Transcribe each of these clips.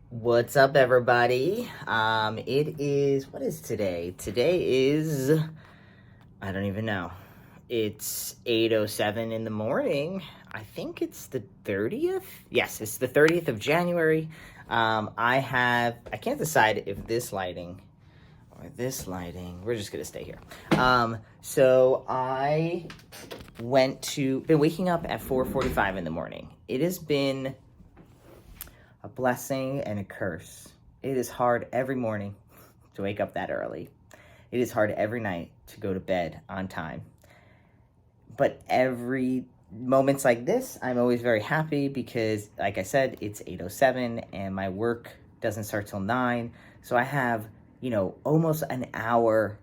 What's up, everybody? What is today? Today is, I don't even know. It's 8:07 in the morning. I think it's the 30th. Yes, it's the 30th of January. I can't decide if this lighting or this lighting, we're just going to stay here. So I been waking up at 4:45 in the morning. It has been a blessing and a curse. It is hard every morning to wake up that early. It is hard every night to go to bed on time. But every moments like this, I'm always very happy because, like I said, it's 8:07 and my work doesn't start till 9. So I have, almost an hour.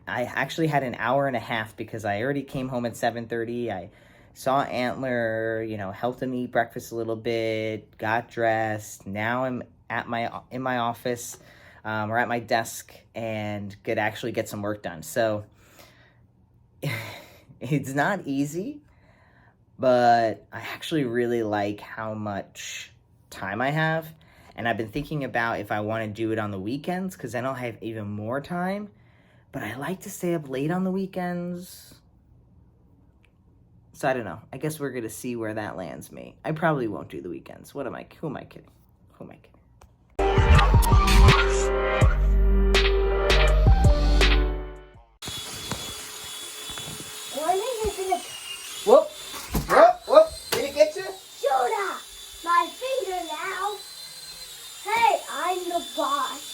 I actually had an hour and a half because I already came home at 7:30. I saw Antler, helped him eat breakfast a little bit, got dressed. Now I'm in my office or at my desk and could actually get some work done. So it's not easy, but I actually really like how much time I have. And I've been thinking about if I want to do it on the weekends because then I'll have even more time. But I like to stay up late on the weekends. So I don't know. I guess we're going to see where that lands me. I probably won't do the weekends. Who am I kidding? Who am I kidding? Whoop. Did it get you? Shoulder. My finger now. Hey, I'm the boss.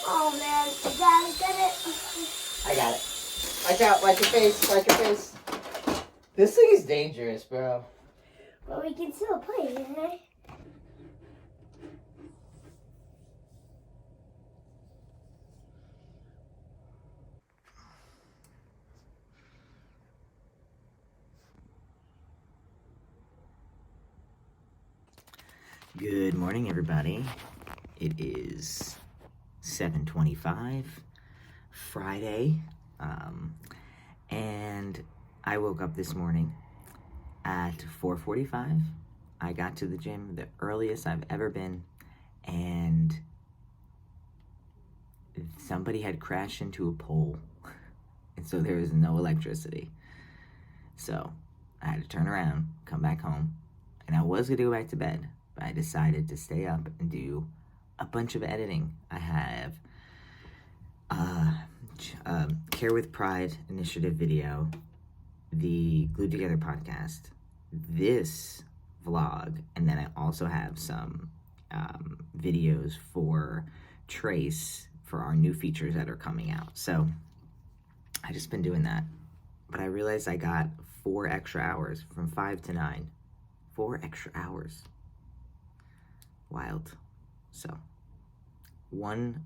Oh man, Dad, get it? I got it. Watch out. Watch your face. This thing is dangerous, bro. Well, we can still play, eh? Good morning, everybody. It is 7:25, Friday, and I woke up this morning at 4:45. I got to the gym the earliest I've ever been, and somebody had crashed into a pole, and so there was no electricity. So I had to turn around, come back home, and I was going to go back to bed, but I decided to stay up and do a bunch of editing. I have Care with Pride initiative video, the Glued Together podcast, this vlog, and then I also have some videos for Trace for our new features that are coming out. So I just been doing that, but I realized I got 4 extra hours from 5 to 9. 4 extra hours. Wild. So I'm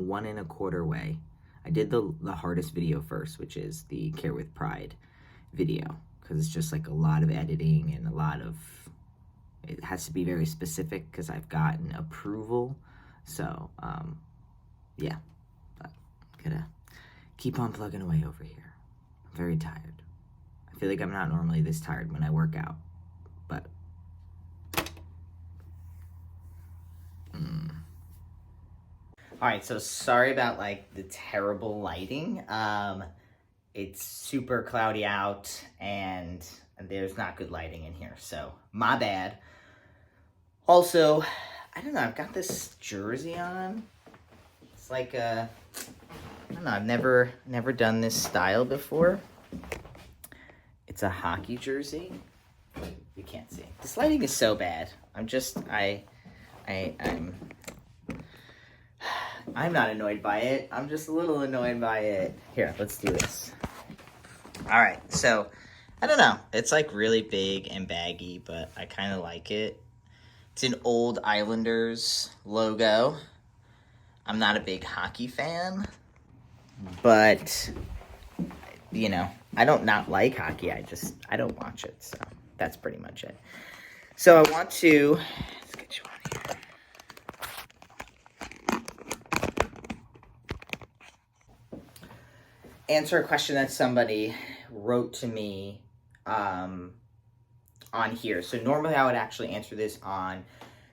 1 1/4 way. I did the hardest video first, which is the Care with Pride video, because it's just like a lot of editing and it has to be very specific because I've gotten approval. So yeah, but I'm gonna keep on plugging away over here. I'm very tired. I feel like I'm not normally this tired when I work out, but all right, so sorry about the terrible lighting. It's super cloudy out and there's not good lighting in here, so my bad. Also, I don't know, I've got this jersey on. It's like I don't know, I've never done this style before. It's a hockey jersey. You can't see. This lighting is so bad. I'm not annoyed by it. I'm just a little annoyed by it. Here, let's do this. All right, so I don't know. It's like really big and baggy, but I kind of like it. It's an old Islanders logo. I'm not a big hockey fan, but I don't not like hockey. I don't watch it, so that's pretty much it. So I want to, let's get you on here. Answer a question that somebody wrote to me on here. So normally I would actually answer this on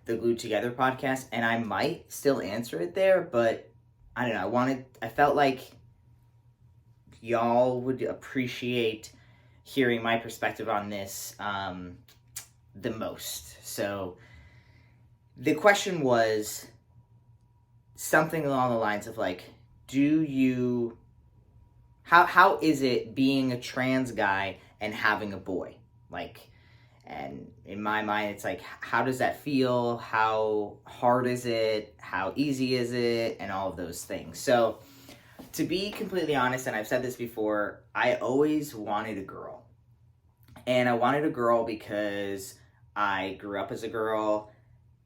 the Glued Together podcast, and I might still answer it there, but I don't know. I felt like y'all would appreciate hearing my perspective on this the most. So the question was something along the lines of like, how is it being a trans guy and having a boy? Like, and in my mind, it's like, how does that feel? How hard is it? How easy is it? And all of those things. So to be completely honest, and I've said this before, I always wanted a girl. And I wanted a girl because I grew up as a girl.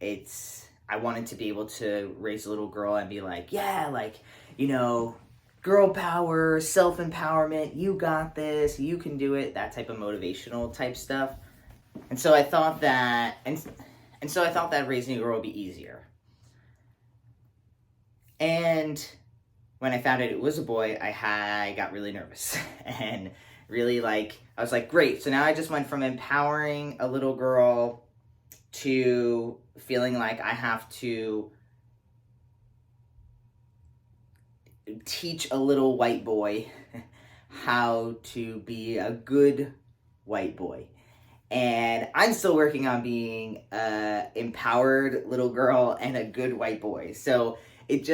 I wanted to be able to raise a little girl and be like, yeah, like, you know, girl power, self-empowerment, you got this, you can do it, that type of motivational type stuff. And so I thought that, and so I thought that raising a girl would be easier. And when I found out it was a boy, I got really nervous and really I was like, great. So now I just went from empowering a little girl to feeling like I have to teach a little white boy how to be a good white boy. And I'm still working on being a empowered little girl and a good white boy. So it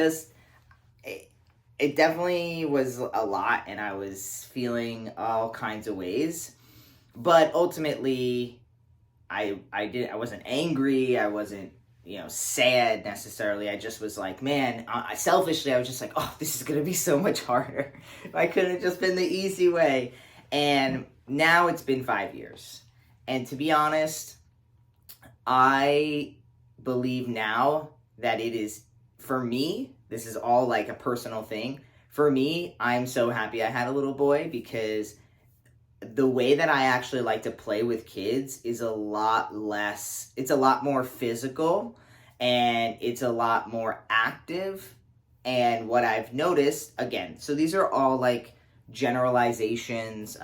definitely was a lot, and I was feeling all kinds of ways. But ultimately, I wasn't angry. I wasn't, sad necessarily. I just was like, man, selfishly, I was just like, oh, this is going to be so much harder. I could have just been the easy way. And now it's been 5 years. And to be honest, I believe now that it is, for me, this is all like a personal thing. For me, I'm so happy I had a little boy, because the way that I actually like to play with kids is a lot more physical, and it's a lot more active. And what I've noticed, again, so these are all like generalizations,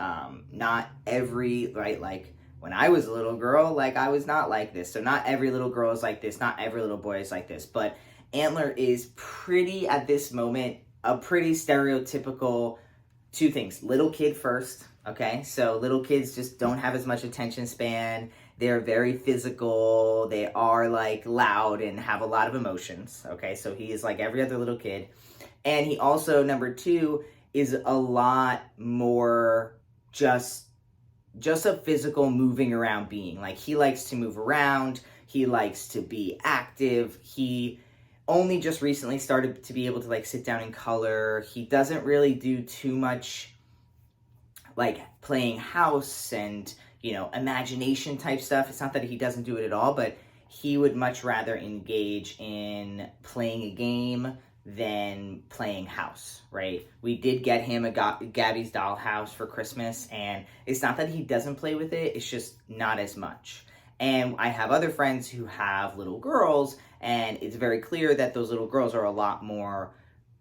not every, right, like when I was a little girl, like I was not like this. So not every little girl is like this, not every little boy is like this, but Antler is pretty, at this moment, a pretty stereotypical two things. Little kid first, okay? So little kids just don't have as much attention span. They're very physical. They are like loud and have a lot of emotions, okay? So he is like every other little kid. And he also, number two, is a lot more just a physical moving around being. Like, he likes to move around. He likes to be active. He only just recently started to be able to like sit down and color. He doesn't really do too much like playing house and, imagination type stuff. It's not that he doesn't do it at all, but he would much rather engage in playing a game than playing house, right? We did get him a Gabby's Dollhouse for Christmas, and it's not that he doesn't play with it, it's just not as much. And I have other friends who have little girls, and it's very clear that those little girls are a lot more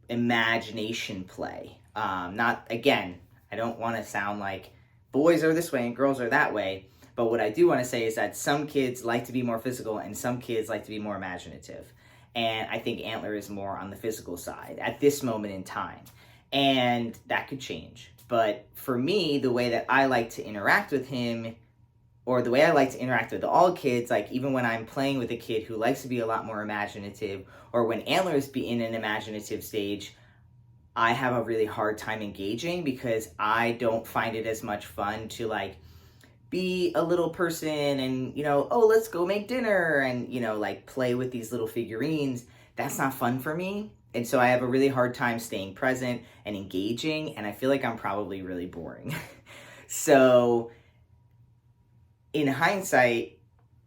imagination play. Again, I don't want to sound like boys are this way and girls are that way, but what I do want to say is that some kids like to be more physical and some kids like to be more imaginative. And I think Antler is more on the physical side at this moment in time. And that could change. But for me, the way that I like to interact with him, or the way I like to interact with all kids, like even when I'm playing with a kid who likes to be a lot more imaginative, or when Antler is in an imaginative stage, I have a really hard time engaging, because I don't find it as much fun to like be a little person and, oh, let's go make dinner and, like play with these little figurines. That's not fun for me. And so I have a really hard time staying present and engaging, and I feel like I'm probably really boring. So in hindsight,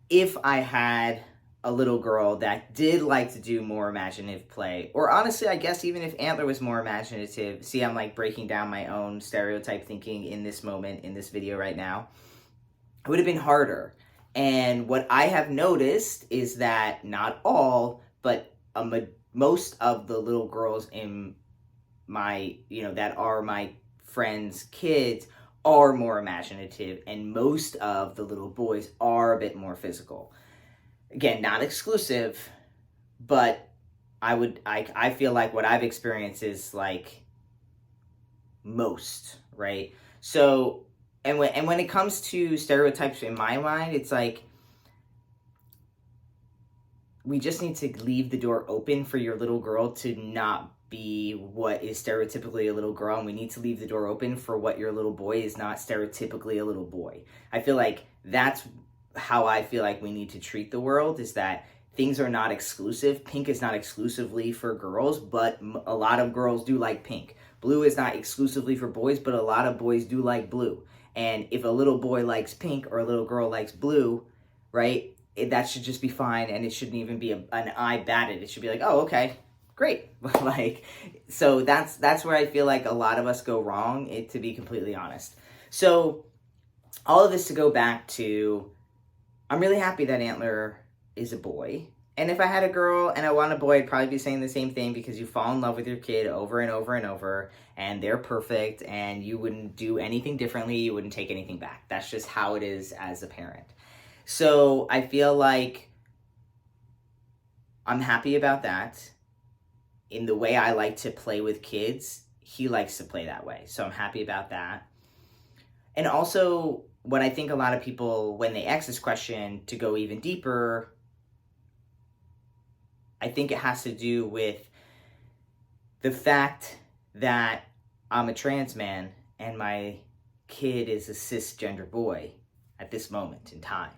if I had a little girl that did like to do more imaginative play, or honestly, I guess even if Antler was more imaginative, see, I'm like breaking down my own stereotype thinking in this moment, in this video right now, it would have been harder. And what I have noticed is that not all, but most of the little girls in my, that are my friends' kids are more imaginative, and most of the little boys are a bit more physical. Again, not exclusive, but I feel like what I've experienced is like most, right? So, and when it comes to stereotypes in my mind, it's like we just need to leave the door open for your little girl to not be what is stereotypically a little girl, and we need to leave the door open for what your little boy is not stereotypically a little boy. I feel like that's how I feel like we need to treat the world, is that things are not exclusive. Pink is not exclusively for girls, but a lot of girls do like pink. Blue is not exclusively for boys, but a lot of boys do like blue. And if a little boy likes pink or a little girl likes blue, right, that should just be fine, and it shouldn't even be an eye batted. It should be like, oh, okay, great. Like, so that's where I feel like a lot of us go wrong, to be completely honest. So all of this to go back to, I'm really happy that Antler is a boy. And if I had a girl and I want a boy, I'd probably be saying the same thing, because you fall in love with your kid over and over and over, and they're perfect, and you wouldn't do anything differently. You wouldn't take anything back. That's just how it is as a parent. So I feel like I'm happy about that. In the way I like to play with kids, he likes to play that way. So I'm happy about that. And also, what I think a lot of people, when they ask this question, to go even deeper, I think it has to do with the fact that I'm a trans man and my kid is a cisgender boy at this moment in time,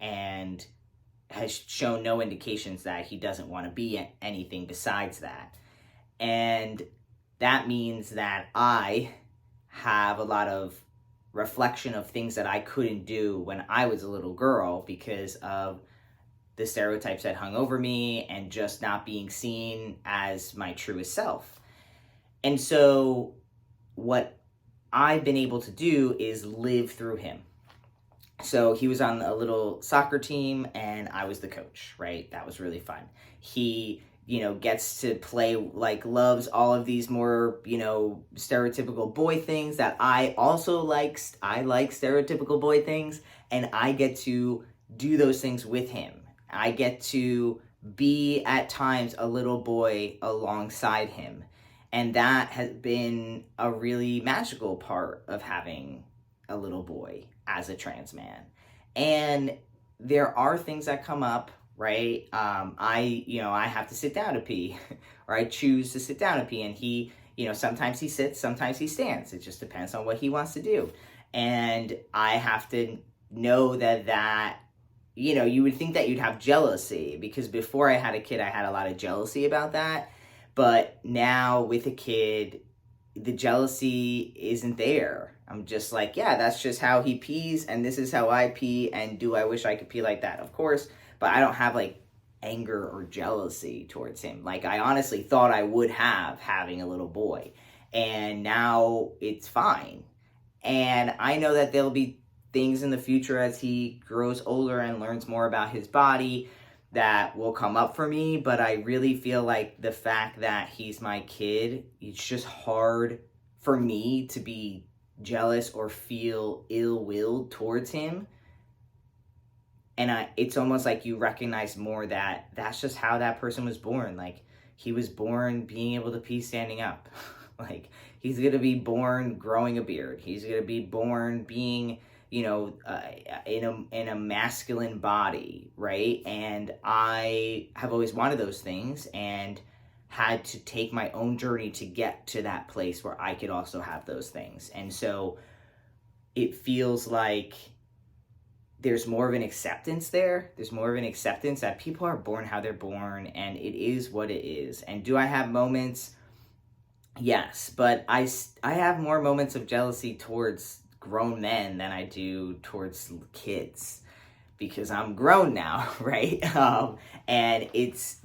and has shown no indications that he doesn't want to be anything besides that. And that means that I have a lot of reflection of things that I couldn't do when I was a little girl, because of the stereotypes that hung over me and just not being seen as my truest self. And so what I've been able to do is live through him. So he was on a little soccer team and I was the coach, right? That was really fun. He, gets to play, like, loves all of these more, stereotypical boy things that I also like. I like stereotypical boy things, and I get to do those things with him. I get to be at times a little boy alongside him. And that has been a really magical part of having a little boy as a trans man. And there are things that come up, right? I have to sit down to pee, or I choose to sit down to pee, and he, sometimes he sits, sometimes he stands. It just depends on what he wants to do. And I have to know that you would think that you'd have jealousy, because before I had a kid, I had a lot of jealousy about that. But now with a kid, the jealousy isn't there. I'm just like, yeah, that's just how he pees, and this is how I pee, and do I wish I could pee like that? Of course, but I don't have, like, anger or jealousy towards him. Like, I honestly thought I would having a little boy, and now it's fine. And I know that there'll be things in the future as he grows older and learns more about his body that will come up for me, but I really feel like the fact that he's my kid, it's just hard for me to be jealous or feel ill-willed towards him. And it's almost like you recognize more that that's just how that person was born. Like, he was born being able to pee standing up. Like, he's going to be born growing a beard. He's going to be born being, in a masculine body, right? And I have always wanted those things, and had to take my own journey to get to that place where I could also have those things. And so it feels like there's more of an acceptance there. There's more of an acceptance that people are born how they're born, and it is what it is. And do I have moments? Yes, but I have more moments of jealousy towards grown men than I do towards kids, because I'm grown now, right? And it's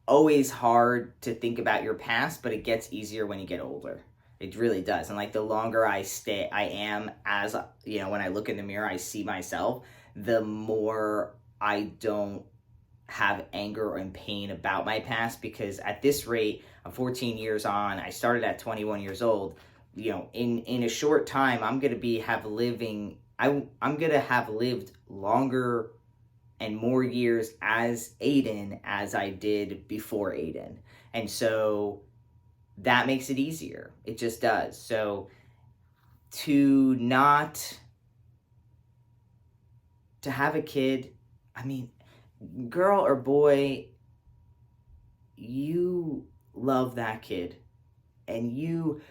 always hard to think about your past, but it gets easier when you get older. It really does. And like, the longer I am, as when I look in the mirror, I see myself, the more I don't have anger and pain about my past, because at this rate, I'm 14 years on. I started at 21 years old. In a short time, I'm gonna have lived longer and more years as Aydian as I did before Aydian. And so that makes it easier. It just does. So to have a kid, I mean, girl or boy, you love that kid and you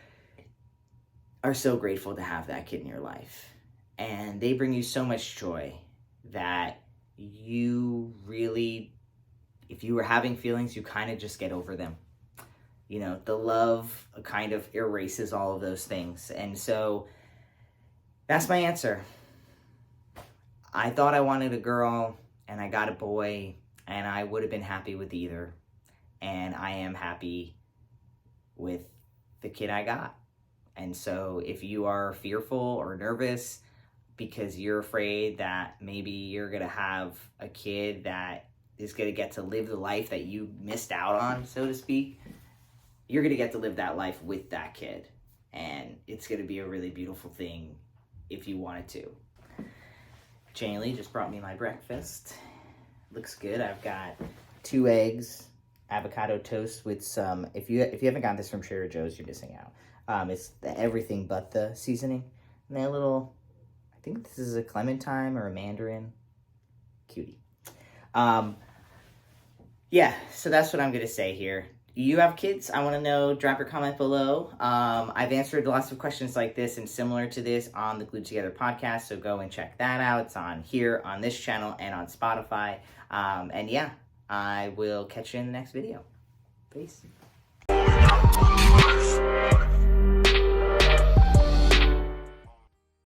are so grateful to have that kid in your life. And they bring you so much joy that you really, if you were having feelings, you kind of just get over them. You know, the love kind of erases all of those things. And so that's my answer. I thought I wanted a girl and I got a boy, and I would have been happy with either. And I am happy with the kid I got. And so if you are fearful or nervous because you're afraid that maybe you're going to have a kid that is going to get to live the life that you missed out on, so to speak, you're going to get to live that life with that kid. And it's going to be a really beautiful thing if you wanted to. Jaylee just brought me my breakfast. Looks good. I've got 2 eggs, avocado toast with some, if you haven't gotten this from Trader Joe's, you're missing out. It's the everything but the seasoning. And then a little, I think this is a clementine or a mandarin. Cutie. Yeah, so that's what I'm going to say here. You have kids? I want to know. Drop your comment below. I've answered lots of questions like this and similar to this on the Glued Together podcast, so go and check that out. It's on here, on this channel, and on Spotify. And yeah, I will catch you in the next video. Peace.